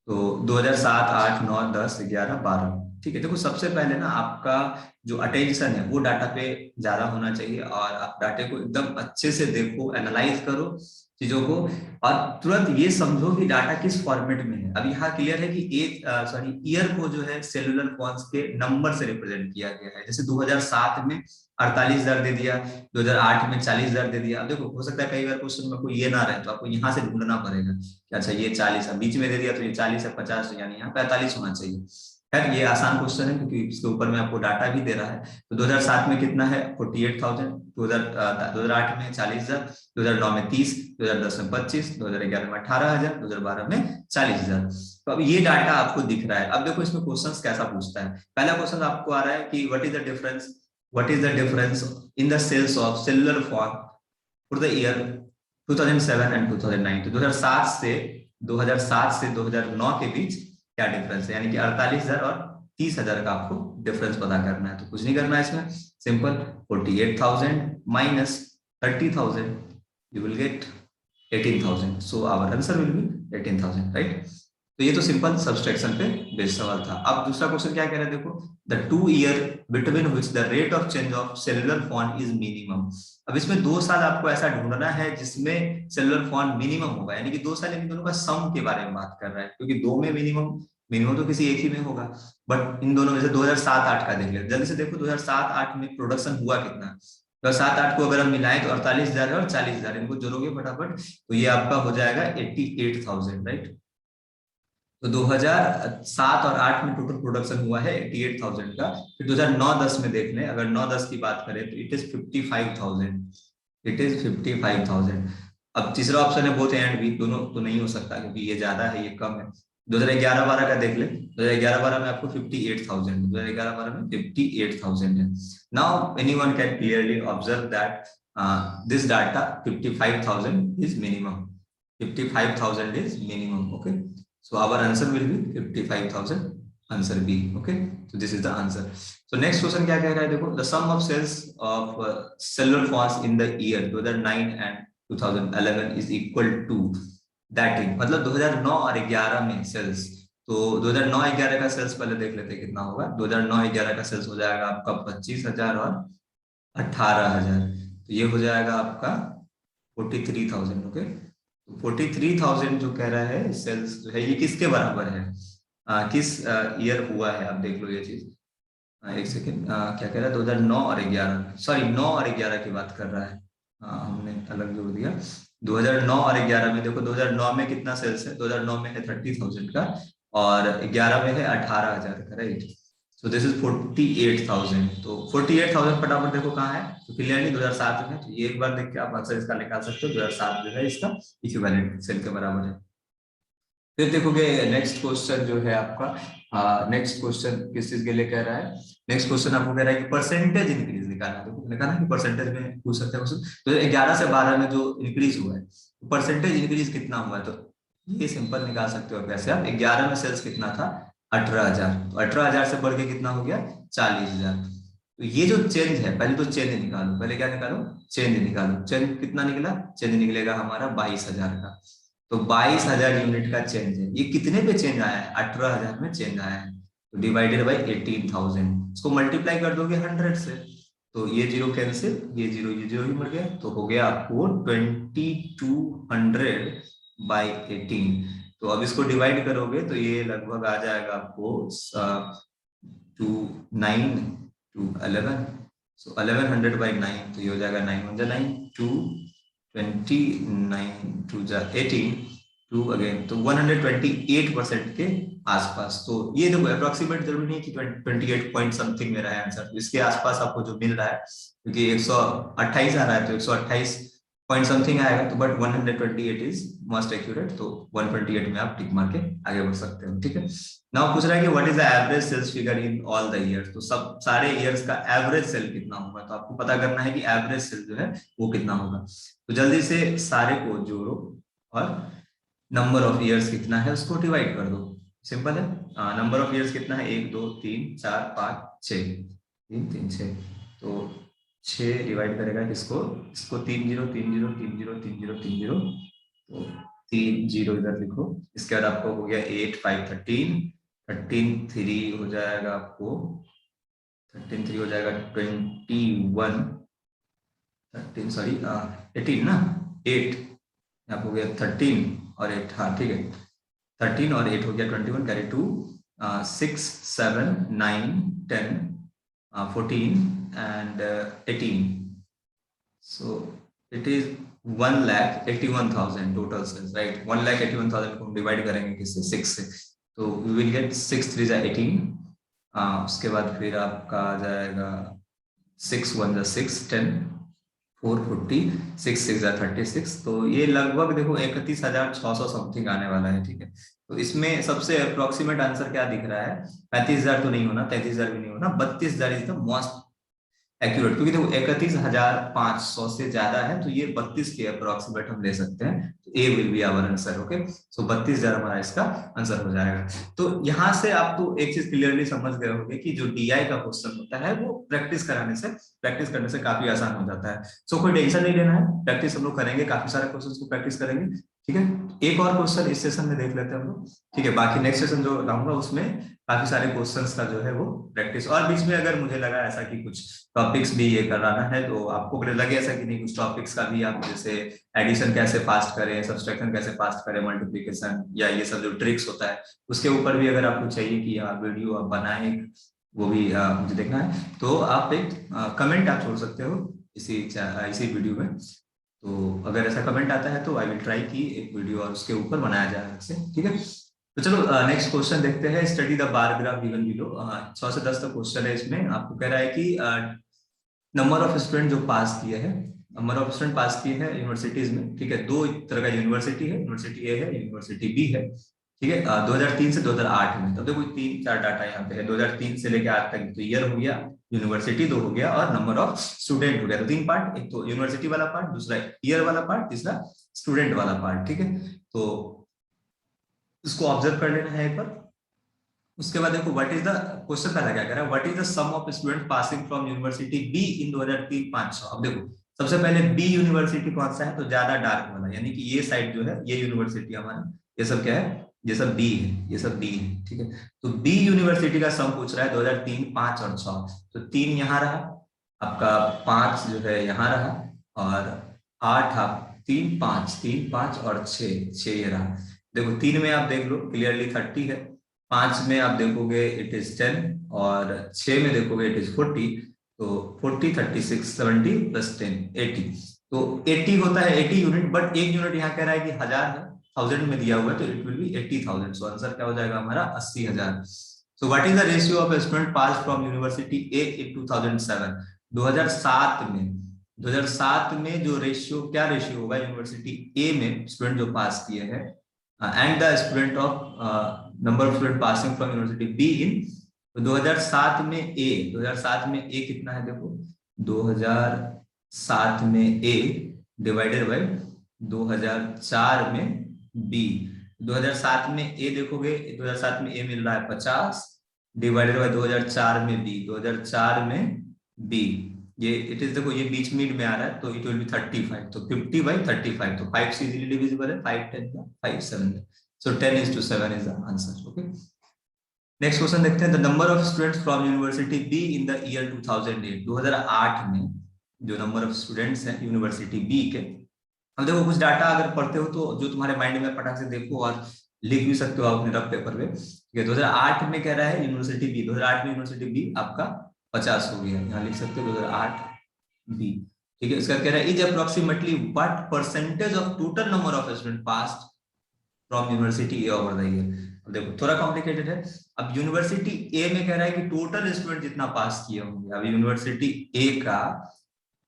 [SPEAKER 1] तो 2007, 8, 9, 10, 11, 12, ठीक है। देखो सबसे पहले ना आपका जो अटेंशन है वो डाटा पे ज्यादा होना चाहिए, और आप डाटे को एकदम अच्छे से देखो, एनालाइज करो चीजों को, और तुरंत ये समझो कि डाटा किस फॉर्मेट में है। अब यहाँ क्लियर है कि एक ईयर को जो है सेलुलर फोन्स के नंबर से रिप्रेजेंट किया गया है। जैसे 2007 में 48,000 दे दिया, 2008 में 40,000 दे दिया। अब देखो हो सकता है कई बार क्वेश्चन में कोई ये ना रहे, तो आपको यहाँ से ढूंढना पड़ेगा कि अच्छा ये 40 है, बीच में दे दिया तो ये 40 है, 50 है, यानी यहाँ 45 होना चाहिए। खैर ये आसान क्वेश्चन है, क्योंकि इसके ऊपर में आपको डाटा भी दे रहा है। तो 2007 में कितना है 48,000, 2008 में 40,000, 2009 में 30, 2010 में 25, 2011 में 18,000, 2012 में 40,000। तो अब ये डाटा आपको दिख रहा है। अब देखो इसमें क्वेश्चन कैसा पूछता है। पहला क्वेश्चन आपको आ रहा है कि what is the difference in the sales of cellular phone for the year 2007 and 2009। तो 2007 से 2009 के बीच क्या डिफरेंस है, यानी कि 48,000 और 30,000 का आपको डिफरेंस पता करना है। तो कुछ नहीं करना है इसमें, simple 48,000 minus 30,000, you will get 18,000। So our answer will be 18,000, right. तो ये तो सिंपल सब्सट्रैक्शन पे बेस्ड सवाल था। अब दूसरा क्वेश्चन क्या कह रहा है, देखो the 2 year between which the rate of change of cellular phone is minimum. अब इसमें 2 साल आपको ऐसा ढूंढना है जिसमें सेलुलर फोन मिनिमम होगा, यानी कि 2 साल इन दोनों का सम के बारे में बात कर रहा है, क्योंकि दो में मिनिमम मिनिमम तो किसी एक ही में होगा, बट इन दोनों में से 2007-8 का देख ले जल्दी से। देखो 2007-8 में प्रोडक्शन हुआ कितना, 2007-8 को अगर हम मिलाएं तो 48,000 और 40,000, इनको जोड़ोगे फटाफट तो ये आपका हो जाएगा 88,000, राइट। तो 2007 और 8 में टोटल प्रोडक्शन हुआ है 88,000 का। फिर 2009-10 में देख लें, अगर 9-10 की बात करें तो इट इज 55,000, इट इज 55,000। अब तीसरा ऑप्शन है बोथ एंड बी, दोनों तो नहीं हो सकता क्योंकि ये ज्यादा है ये कम है। 2011-12 का देख ले, 2011-12 में आपको 58,000, 2011-12 में 58,000 है। Now anyone can clearly observe that this data 55,000 is minimum, 55,000 is minimum, okay. So our answer will be 55,000, answer B, okay. So this is the answer. So next question क्या कह रहा है, देखो the sum of sales of cellular phones in the year 2009 and 2011 is equal to that is, मतलब 2009 और 11 में sales. तो 2009-11 का सेल्स पहले देख लेते हैं कितना होगा। 2009-11 का सेल्स हो जाएगा आपका 25,000 और 18,000, तो ये हो जाएगा आपका 43,000, ओके। 43,000 जो कह रहा है सेल्स जो है ये किसके बराबर है, किस ईयर हुआ है, आप देख लो ये चीज। एक सेकेंड, क्या कह रहा है 2009 और 11, सॉरी 9 और 11 की बात कर रहा है। हमने अलग जोड़ दिया। 2009 और 11 में देखो 2009 में कितना सेल्स है, 2009 में है 30,000 का, और 11 में है 18,000 का, राइट। So this is 48,000। तो 48,000 फटाफट देखो कहाँ है, तो क्लियरली 2007 में। तो ये एक बार देख के आप आंसर इसका निकाल सकते हो, 2007 जो है इसका इक्विवेलेंट सेल के बराबर है। फिर देखोगे नेक्स्ट क्वेश्चन जो है आपका, नेक्स्ट क्वेश्चन किस चीज के लिए कह रहा है। नेक्स्ट क्वेश्चन आपको कह रहा है कि परसेंटेज इंक्रीज निकालना। देखो निकालना कि परसेंटेज में पूछ सकते हैं क्वेश्चन। तो 11 से 12 में जो इंक्रीज हुआ है, परसेंटेज इंक्रीज कितना हुआ है, तो ये सिंपल निकाल सकते हो कैसे आप। 11 में सेल्स कितना था 18,000, तो 18,000 से बढ़ के कितना हो गया 40,000। तो ये जो चेंज है, पहले तो चेंज निकालो, पहले क्या निकालो, चेंज निकालो। चेंज कितना निकला, चेंज निकलेगा हमारा 22,000 का। तो 22,000 यूनिट का चेंज है। ये कितने पे चेंज आया है, 18,000 में चेंज आया है। तो डिवाइडेड बाई 18,000, इसको मल्टीप्लाई कर दोगे 100 से, तो ये जीरो कैंसिल, ये जीरो ही मर गया, तो हो गया आपको 2200 बाई 18। तो अब इसको डिवाइड करोगे तो ये लगभग आ जाएगा आपको 9 to 11, सो 1100 बाई 9, तो ये हो जाएगा 9 1 9, 2 29 2 18, 2 अगेन, तो 128% के आसपास। तो ये देखो अप्रोक्सीमेट जरूरी नहीं कि 28 पॉइंट समथिंग मेरा है आंसर, तो इसके आसपास आपको जो मिल रहा है, क्योंकि 128 आ रहा है तो 128 पॉइंट समथिंग आएगा, तो बट 128 इज मोस्ट एक्यूरेट, तो 128 में आप टिक मार के आगे बढ़ सकते हो। ठीक है, नाउ पूछ रहा है कि what is the average sales figure in all the years, तो सब सारे ईयर्स का एवरेज सेल कितना होगा, तो आपको पता करना है कि एवरेज सेल जो है वो कितना होगा। तो जल्दी से सारे को जोड़ो और नंबर ऑफ ईयर्स कितना है उसको डिवाइड कर दो, सिंपल है। नंबर ऑफ ईयर्स कितना है, 1 2 3 4 5 6, 3 3 6, तो 6 डिवाइड करेगा किसको, इसको 3 0 3 0 3 0 3 0 3 0, तो 3 0 इधर लिखो। इसके बाद आपको हो गया 8 5 13, 13 3 हो जाएगा आपको, 13 3 हो जाएगा 21, 13 सॉरी 18 ना, 8 यहाँ पे हो गया 13 और 8, हाँ ठीक है, 13 और 8 हो गया 21, carry 2, 6 7 9 10 14 and 18, so it is 1,81,000 total sales, right. 1,81,000 को हम डिवाइड करेंगे किससे, 6 से, तो वी विल गेट 6 3 18, उसके बाद फिर आपका आ जाएगा 6 1 6 10 4 40, 6 6 36, तो ये लगभग देखो 31,600 समथिंग आने वाला है। ठीक है, तो इसमें सबसे अप्रोक्सीमेट आंसर क्या दिख रहा है, 35,000 तो नहीं होना, 33,000 भी नहीं होना, 32,000 इज द मोस्ट एक्यूरेट, क्योंकि देखो 31,500 से ज्यादा है, तो ये 32 के अप्रोक्सीमेट हम ले सकते हैं, तो A will be our answer. Okay, so 32,000 हमारा इसका आंसर हो जाएगा। तो यहां से आप तो एक चीज क्लियरली समझ गए होंगे कि जो डीआई का क्वेश्चन होता है वो प्रैक्टिस करने से काफी आसान हो जाता है। सो कोई टेंशन नहीं लेना है, प्रैक्टिस हम लोग करेंगे, काफी सारे क्वेश्चन को प्रैक्टिस करेंगे। ठीक है, एक और क्वेश्चन इस सेशन में देख लेते हैं हम लोग। ठीक है, बाकी नेक्स्ट सेशन जो लाऊंगा उसमें काफी सारे क्वेश्चंस का जो है वो प्रैक्टिस, और बीच में अगर मुझे लगा ऐसा कि कुछ टॉपिक्स भी ये कराना है, तो आपको अगर लगे ऐसा कि नहीं कुछ टॉपिक्स का भी, आप जैसे एडिशन कैसे फास्ट करें, सब्सट्रैक्शन कैसे फास्ट करें, मल्टीप्लिकेशन या ये सब जो ट्रिक्स होता है उसके ऊपर भी अगर आपको चाहिए कि यार वीडियो आप बनाएं, वो भी मुझे देखना है, तो आप एक कमेंट आप छोड़ सकते हो इसी वीडियो में। तो अगर ऐसा कमेंट आता है तो आई विल ट्राई की एक वीडियो और उसके ऊपर बनाया जाए से। ठीक है, तो चलो नेक्स्ट क्वेश्चन देखते हैं। Study the bar graph given below, 6 से 10 तक क्वेश्चन है इसमें। आपको कह रहा है कि नंबर ऑफ स्टूडेंट जो पास किए हैं, नंबर ऑफ स्टूडेंट पास किए हैं यूनिवर्सिटीज में। ठीक है, दो तरह का यूनिवर्सिटी है, यूनिवर्सिटी ए है, यूनिवर्सिटी बी है। ठीक है, 2003 से 2008 में, तब देखो 3 4 डाटा यहाँ पे है, 2003 से लेकर आज तक, तो ईयर हो गया, यूनिवर्सिटी 2 हो गया, और नंबर ऑफ स्टूडेंट हो गया। तो 3 पार्ट, एक तो यूनिवर्सिटी वाला पार्ट, दूसरा ईयर वाला पार्ट, तीसरा स्टूडेंट वाला पार्ट। ठीक है, तो इसको ऑब्जर्व कर लेना है एक बार। उसके बाद देखो व्हाट इज द क्वेश्चन पहला क्या कह रहा है, what is the sum of student passing from university B in 2003 500। अब देखो सबसे पहले बी यूनिवर्सिटी कौन सा है, तो ज्यादा डार्क वाला, यानी कि ये साइड जो है ये यूनिवर्सिटी हमारा, ये सब क्या है, ये सब बी है, ये सब बी है। ठीक है, तो बी यूनिवर्सिटी का सम पूछ रहा है 2003 5 और 6, तो 3 यहाँ रहा आपका, 5 जो है यहाँ रहा, और 8 आप 3 5 और 6 ये रहा। देखो 3 में आप देख लो क्लियरली 30 है, 5 में आप देखोगे इट इज 10, और 6 में देखोगे इट इज 40, तो 40 36 70 प्लस 10 80, तो 80 होता है 80 यूनिट, बट एक यूनिट यहाँ कह रहा है कि 1000 है, 1000 में दिया हुआ है, तो it will be 80,000। So answer क्या हो जाएगा हमारा 80,000। So what is the ratio of student pass from university A in 2007, 2007 में, 2007 में जो रेशियो, क्या रेशियो होगा यूनिवर्सिटी ए में स्टूडेंट जो पास किए हैं, and the student of number of student passing from university B इन, तो 2007 में ए, 2007 में ए कितना है देखो, 2007 में ए डिवाइडेड बाय 2004 में बी। 2007 में ए देखोगे, 2007 में ए मिल रहा है 50 डिवाइडेड बाय 2004 में बी, 2004 में बी, ये इट इज, देखो ये बीच मिड में आ रहा है तो इट विल बी 35, तो 50/35, तो 5 से इजीली डिविजिबल है, 5 10 5 7, सो 10:7 is the answer. Okay, next question देखते हैं। The number of students from university B in the year 2008, 2008 में जो नंबर ऑफ स्टूडेंट्स हैं यूनिवर्सिटी बी के। अब देखो कुछ डाटा अगर पढ़ते हो तो जो तुम्हारे माइंड में फटाक से देखो और लिख भी सकते हो अपने रफ पेपर पे। ठीक है, 2008 में कह रहा है यूनिवर्सिटी बी, 2008 में यूनिवर्सिटी बी आपका 50 हो गया, यहाँ लिख सकते हो 2008 बी। ठीक है, इसका कह रहा है is approximately what percentage of total number of student passed from university A over the year. अब देखो थोड़ा कॉम्प्लिकेटेड है। अब यूनिवर्सिटी ए में कह रहा है कि टोटल स्टूडेंट जितना पास किए होंगे। अब यूनिवर्सिटी ए का,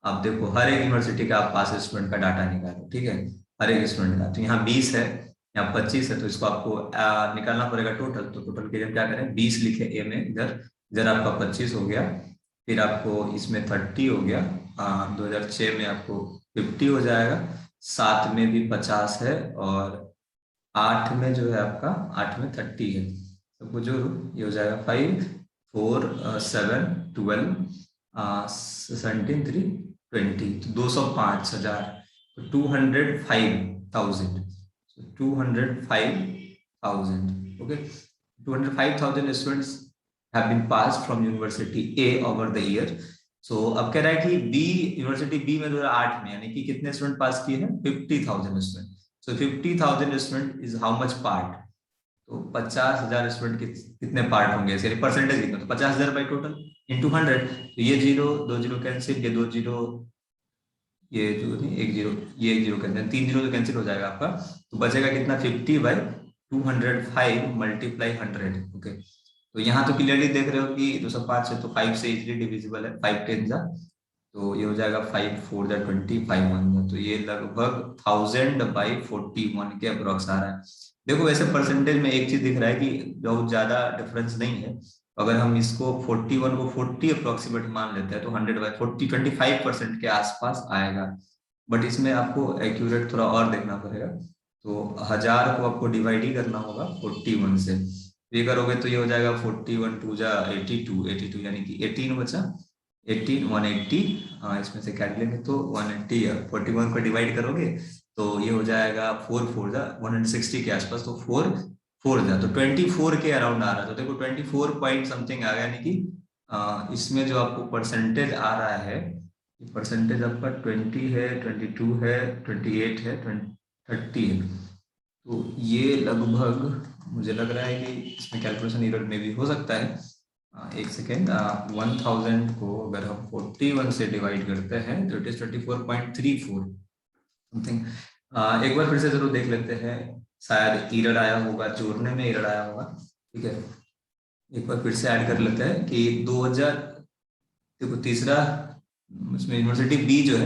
[SPEAKER 1] अब देखो हर एक यूनिवर्सिटी का आप पास स्टूडेंट का डाटा निकालो। ठीक है, हर एक स्टूडेंट का, तो यहाँ 20 है, यहाँ 25 है, तो इसको आपको निकालना पड़ेगा टोटल। तो टोटल के लिए क्या करें, 20 लिखे ए में, इधर इधर आपका 25 हो गया, फिर आपको इसमें 30 हो गया, 2006 में आपको 50 हो जाएगा, 7 में भी 50 है, और 8 में जो है आपका, 8 में 30 है, सबको जोड़ो ये हो जाएगा 5 4 7 12 17 3 20, तो 205,000, तो 205,000, 205,000। Okay, 205,000 students have been passed from university A over the year. So अब कह रहा है कि बी, यूनिवर्सिटी बी में 2008 में यानी कि कितने स्टूडेंट पास किए हैं, 50,000 student. So 50,000 student is how much part, तो 50,000 स्टूडेंट कितने पार्ट होंगे, इसके परसेंटेज कितना, तो 50,000 बाई टोटल इंटू 100, तो ये 0 2 0 कैंसिल, ये 2 0, ये जो नहीं 1 0, ये 1 0 कैंसिल, 3 0 तो कैंसिल हो जाएगा आपका, तो बचेगा कितना 50/205 मल्टीप्लाई 100। ओके, तो यहाँ तो क्लियरली देख रहे हो कि 205 है तो 5 से इजीली डिविजिबल है, 5 10 जा, तो ये हो जाएगा 5 4 जा 20, 5 1 जा, तो ये लगभग 1000/41 के अप्रोक्स आ रहा है। देखो वैसे परसेंटेज में एक चीज दिख रहा है कि बहुत ज्यादा डिफरेंस नहीं है। अगर हम इसको 41 को 40 अप्रोक्सीमेट मान लेते हैं तो 100/40 25% के आसपास आएगा। बट इसमें आपको एक्यूरेट थोड़ा और देखना पड़ेगा, तो 1000 को आपको डिवाइड ही करना होगा 41 से, ये करोगे तो ये हो जाएगा 41 2 जा 82, 82 यानी कि 18 बचा, 18 180, इसमें से काट लेंगे तो 180, 41 को डिवाइड करोगे तो ये हो जाएगा 4 4 जा 160 के आसपास, तो 4 4 जा तो 24 के अराउंड आ रहा है। तो देखो 24 पॉइंट समथिंग आ गया, यानी कि इसमें जो आपको परसेंटेज आ रहा है, परसेंटेज आपका 20 है, 22 है, 28 है, 30 है, तो ये लगभग मुझे लग रहा है कि इसमें कैलकुलेशन एरर में भी हो सकता है। एक सेकेंड, 1000 को अगर हम 41 से डिवाइड करते हैं तो इट इज 24.34 समथिंग। एक बार फिर से जरूर देख लेते हैं, शायद एरर आया होगा, जोड़ने में एरर आया होगा। ठीक है, एक बार फिर से ऐड कर लेते हैं कि 2000, देखो तीसरा इसमें यूनिवर्सिटी बी जो है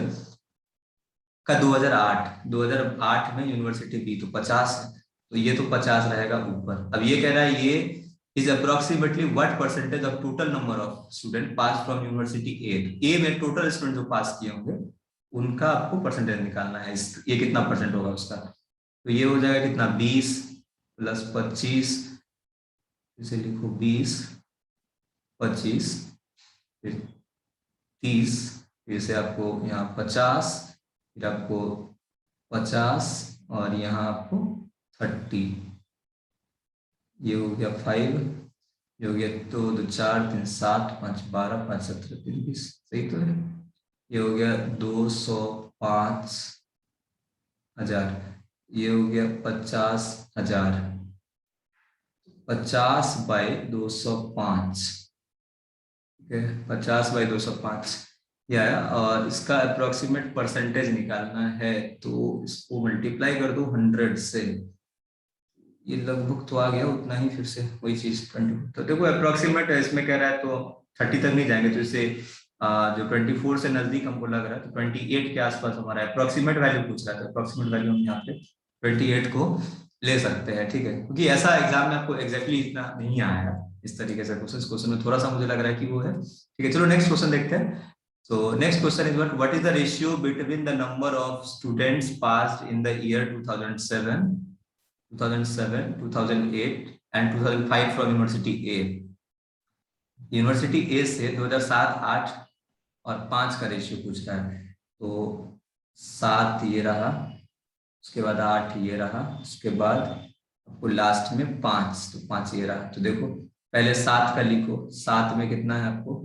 [SPEAKER 1] का 2008 में यूनिवर्सिटी बी तो 50 है, तो ये तो 50 रहेगा ऊपर। अब ये कह रहा है ये is approximately what percentage of total number of student pass from university A. A में टोटल स्टूडेंट जो पास किए होंगे उनका आपको परसेंटेज निकालना है, ये कितना परसेंट होगा उसका, तो ये हो जाएगा कितना 20 + 25, इसे लिखो 20 25 फिर 30, फिर से आपको यहाँ 50, फिर आपको 50 और यहाँ आपको 30, ये हो गया 5, ये हो गया 2 2 4 3 7 5 12 5 17 3 20, सही तो है। ये हो गया 205,000, ये हो गया 50,000, 50/205, ठीक है 50/205 ये आया, और इसका अप्रोक्सीमेट परसेंटेज निकालना है तो इसको मल्टीप्लाई कर दो 100 से, ये लगभग तो आ गया उतना ही, फिर से वही चीज 20, तो देखो अप्रोक्सीमेट इसमें कह रहा है तो 30 तक नहीं जाएंगे, तो इसे जो 24 से नजदीक हमको लग रहा है तो 28 के आसपास हमारा अप्रोक्सीमेट वैल्यू पूछ रहा था, अप्रोक्सीमेट वैल्यू हम यहाँ पे 28 को ले सकते हैं। ठीक है, क्योंकि ऐसा एग्जाम में आपको एग्जैक्टली इतना नहीं आएगा इस तरीके से क्वेश्चन में थोड़ा सा मुझे लग रहा है कि वो है। ठीक है, चलो नेक्स्ट क्वेश्चन देखते हैं। So next question is what is the ratio between the number of students passed in the year 2007, 2008 and 2005 from University A? University A से 2007-8 और 5 का रेशियो पूछ रहा है। तो 7 ये रहा, उसके बाद 8 ये रहा, उसके बाद आपको लास्ट में 5, तो 5 ये रहा। तो देखो पहले 7 का लिखो, 7 में कितना है आपको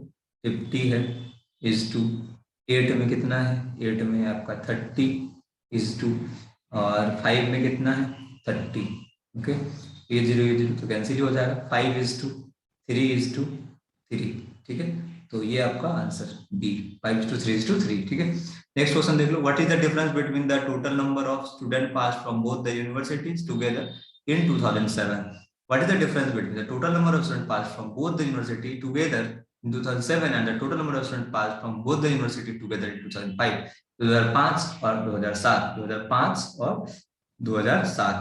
[SPEAKER 1] 50 है, इज टू 8 में कितना है, 8 में आपका 30 इज टू, और 5 में कितना है 30। ओके, ये 0 ये 0 तो कैंसिल हो जाएगा, 5 इज टू 3 इज टू 3। ठीक है, तो ये आपका answer B, 5 is to 3 is to 3। ठीक है, नेक्स्ट क्वेश्चन देख लो, what is the difference between the total number of student pass from both the universities together in 2007? What is the difference between the total number of student pass from both the university together in 2007 and the total number of students passed from both the university together in 2005? 2005 और 2007, 2005 और 2007।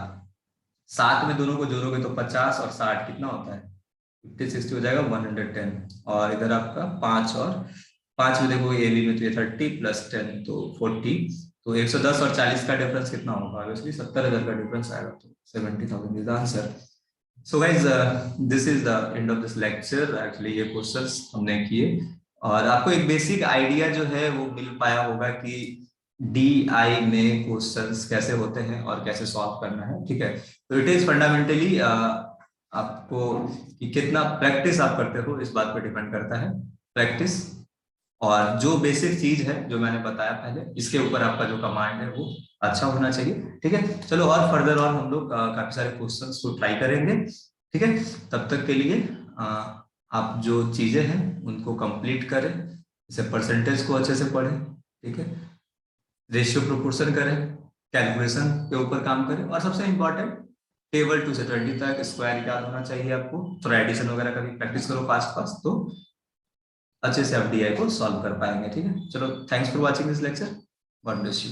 [SPEAKER 1] 7 में दोनों को जोड़ोगे तो 50 और 60 कितना होता है, 50 60 हो जाएगा 110। और इधर आपका 5 और 5 में देखो ए बी में तो ये 30 प्लस 10 तो 40, तो 110 और 40 का डिफरेंस कितना होगा, ऑब्वियसली 70,000 का डिफरेंस आएगा, तो 70,000 is the answer. So guys this is the end of this lecture. Actually ये क्वेश्चंस हमने किए और आपको एक बेसिक आइडिया जो है वो मिल पाया होगा कि DI में क्वेश्चंस कैसे होते हैं और कैसे सॉल्व करना है। ठीक है, तो इट इज फंडामेंटली आपको कि कितना प्रैक्टिस आप करते हो इस बात पर डिपेंड करता है, प्रैक्टिस और जो बेसिक चीज है जो मैंने बताया पहले, इसके ऊपर आपका जो कमांड है वो अच्छा होना चाहिए। ठीक है, चलो और फर्दर और हम लोग काफी सारे क्वेश्चंस को ट्राई करेंगे। ठीक है, तब तक के लिए आप जो चीजें हैं उनको कंप्लीट करें, जैसे परसेंटेज को अच्छे से पढ़ें, ठीक है, रेशियो प्रोपोर्शन करें, कैलकुलेशन के ऊपर काम करें, और सबसे इंपॉर्टेंट टेबल 2 से 20 तक स्क्वायर याद होना चाहिए आपको। थोड़ा एडिशन वगैरह का भी प्रैक्टिस करो फास्ट फास्ट, तो अच्छे से आप DI को सॉल्व कर पाएंगे। ठीक है, चलो thanks for watching this lecture, god bless you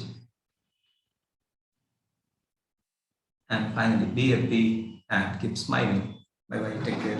[SPEAKER 1] and finally be happy and keep smiling. Bye bye, take care.